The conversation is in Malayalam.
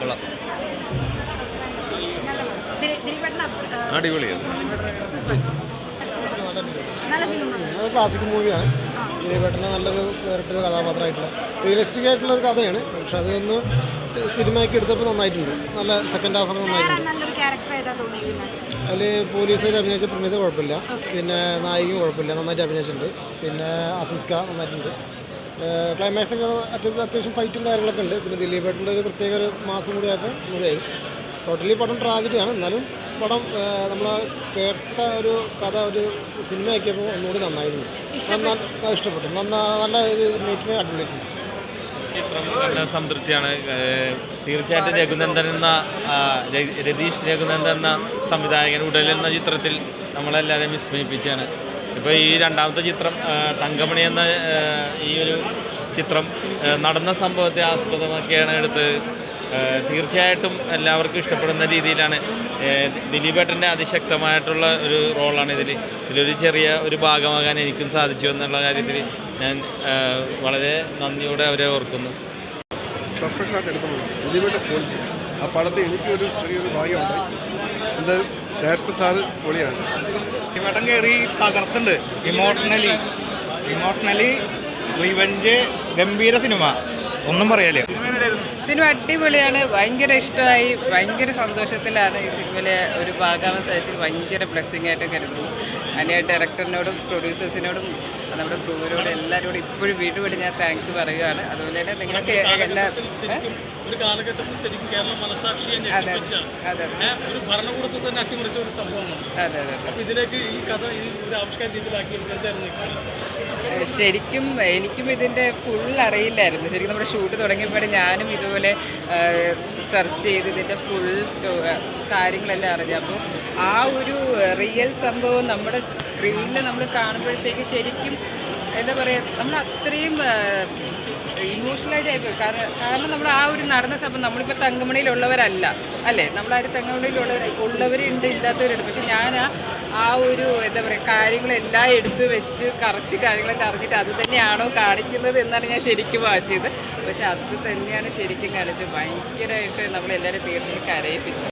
കൊള്ളാം. അടിപൊളിയാണ്. ക്ലാസിക് മൂവിയാണ്. ദിലീപേട്ടന് നല്ലൊരു വേറിട്ടൊരു കഥാപാത്രമായിട്ടുള്ള റിയലിസ്റ്റിക് ആയിട്ടുള്ള ഒരു കഥയാണ്. പക്ഷെ അതൊന്ന് സിനിമയ്ക്ക് എടുത്തപ്പോൾ നന്നായിട്ടുണ്ട്. നല്ല സെക്കൻഡ് ഹാഫ് നന്നായിട്ടുണ്ട്. അതിൽ പോലീസുകാർ അഭിനയിച്ച പ്രണീത കുഴപ്പമില്ല, പിന്നെ നായികയും കുഴപ്പമില്ല, നന്നായിട്ട് അഭിനയിച്ചിട്ടുണ്ട്. പിന്നെ അസിസ്ക നന്നായിട്ടുണ്ട്. ക്ലൈമാക്സ് ഒക്കെ അത്യാവശ്യം ഫൈറ്റും കാര്യങ്ങളൊക്കെ ഉണ്ട്. പിന്നെ ദിലീപേട്ടൻ്റെ ഒരു പ്രത്യേക ഒരു മാസം കൂടി ആയപ്പോൾ മുഴുവനായി. ടോട്ടലി പടം ട്രാജഡിയാണ്. എന്നാലും പടം നമ്മൾ കേട്ട ഒരു കഥ ഒരു സിനിമയാക്കിയപ്പോൾ ഒന്നുകൂടി നന്നായിരുന്നു. ഇഷ്ടപ്പെട്ടു. നല്ല ഒരു മേക്കിംഗ് അടിപൊളിയായിട്ടുണ്ട്. ചിത്രം നല്ല സംതൃപ്തിയാണ്. തീർച്ചയായിട്ടും രഘുനന്ദൻ എന്ന രതീഷ് രഘുനന്ദൻ എന്ന സംവിധായകൻ ഉടൽ എന്ന ചിത്രത്തിൽ നമ്മളെല്ലാവരെയും വിസ്മയിപ്പിച്ചാണ്. ഇപ്പോൾ ഈ രണ്ടാമത്തെ ചിത്രം തങ്കമണി എന്ന ഈ ഒരു ചിത്രം നടന്ന സംഭവത്തെ ആസ്പദമാക്കിയാണ് എടുത്ത്. തീർച്ചയായിട്ടും എല്ലാവർക്കും ഇഷ്ടപ്പെടുന്ന രീതിയിലാണ്. ദിലീപേട്ടൻ്റെ അതിശക്തമായിട്ടുള്ള ഒരു റോളാണ് ഇതിലൊരു ചെറിയ ഒരു ഭാഗമാകാൻ എനിക്കും സാധിച്ചു എന്നുള്ള കാര്യത്തിൽ ഞാൻ വളരെ നന്ദിയോടെ അവരെ ഓർക്കുന്നു. പെർഫെക്ഷനായിട്ട് എടുത്തത് ദിലീപേട്ട പൊളിച്ചു. ആ പടത്തിൽ എനിക്കൊരു ചെറിയൊരു ഭാഗ്യമുണ്ടായി. എന്തായാലും ഡയറക്ടർ സാറ് പൊളിയാണ്. ദിലീപേട്ടൻ കയറി തകർത്തുണ്ട്. ഇമോഷണലി റിവെഞ്ച് ഗംഭീര സിനിമ, ഒന്നും പറയാലോ. സിനിമ അടിപൊളിയാണ്. ഭയങ്കര ഇഷ്ടമായി. ഭയങ്കര സന്തോഷത്തിലാണ് ഈ സിനിമയിലെ ഒരു ഭാഗമാവാൻ സാധിച്ചത്. ഭയങ്കര ബ്ലെസ്സിങ് ആയിട്ട് കരുതുന്നു. അതിൻ്റെ ഡയറക്ടറിനോടും പ്രൊഡ്യൂസേഴ്സിനോടും നമ്മുടെ ക്രൂവിനോടും എല്ലാവരോടും ഇപ്പോഴും വീണ്ടും ഞാൻ താങ്ക്സ് പറയുകയാണ്. അതുപോലെ തന്നെ നിങ്ങൾക്ക് എല്ലാ ഒരു കാലഘട്ടത്തിൽ ശരിക്കും കേരളം മനസാക്ഷിയെ ഒരു ഭരണകൂടത്തിൽ തന്നെ അട്ടിമറിച്ച ഒരു സംഭവമാണ്. അതെ അതെ. അപ്പോൾ ഇതിലേക്ക് ഈ കഥ ഈ ഒരു ആവിഷ്കാര രീതിയിലാക്കി എന്തായിരുന്നു എക്സ്പീരിയൻസ്? ശരിക്കും എനിക്കും ഇതിൻ്റെ ഫുൾ അറിയില്ലായിരുന്നു. ശരിക്കും നമ്മുടെ ഷൂട്ട് തുടങ്ങിയപ്പോഴും ഞാനും ഇതുപോലെ സെർച്ച് ചെയ്ത് ഇതിൻ്റെ ഫുൾ കാര്യങ്ങളെല്ലാം അറിഞ്ഞു. അപ്പോൾ ആ ഒരു റിയൽ സംഭവം നമ്മുടെ സ്ക്രീനിൽ നമ്മൾ കാണുമ്പോഴത്തേക്ക് ശരിക്കും എന്താ പറയുക, നമ്മൾ അത്രയും ഇമോഷണലായിട്ട് ആയിപ്പോയി. കാരണം നമ്മൾ ആ ഒരു നടന്ന സംഭവം നമ്മളിപ്പോൾ തങ്കമണിയിലുള്ളവരല്ല അല്ലേ, നമ്മളാരും ഉള്ളവരുണ്ട്, ഇല്ലാത്തവരുണ്ട്. പക്ഷെ ഞാൻ ആ ഒരു എന്താ പറയുക കാര്യങ്ങളെല്ലാം എടുത്ത് വെച്ച് കറക്റ്റ് കാര്യങ്ങളെല്ലാം അറിഞ്ഞിട്ട് അത് തന്നെയാണോ കാണിക്കുന്നത് എന്നാണ് ഞാൻ ശരിക്കും വായിച്ചത്. പക്ഷെ അത് തന്നെയാണ് ശരിക്കും കാണിച്ചത്. ഭയങ്കരമായിട്ട് നമ്മളെല്ലാവരും തിയേറ്ററിൽ കരയിപ്പിച്ചത്.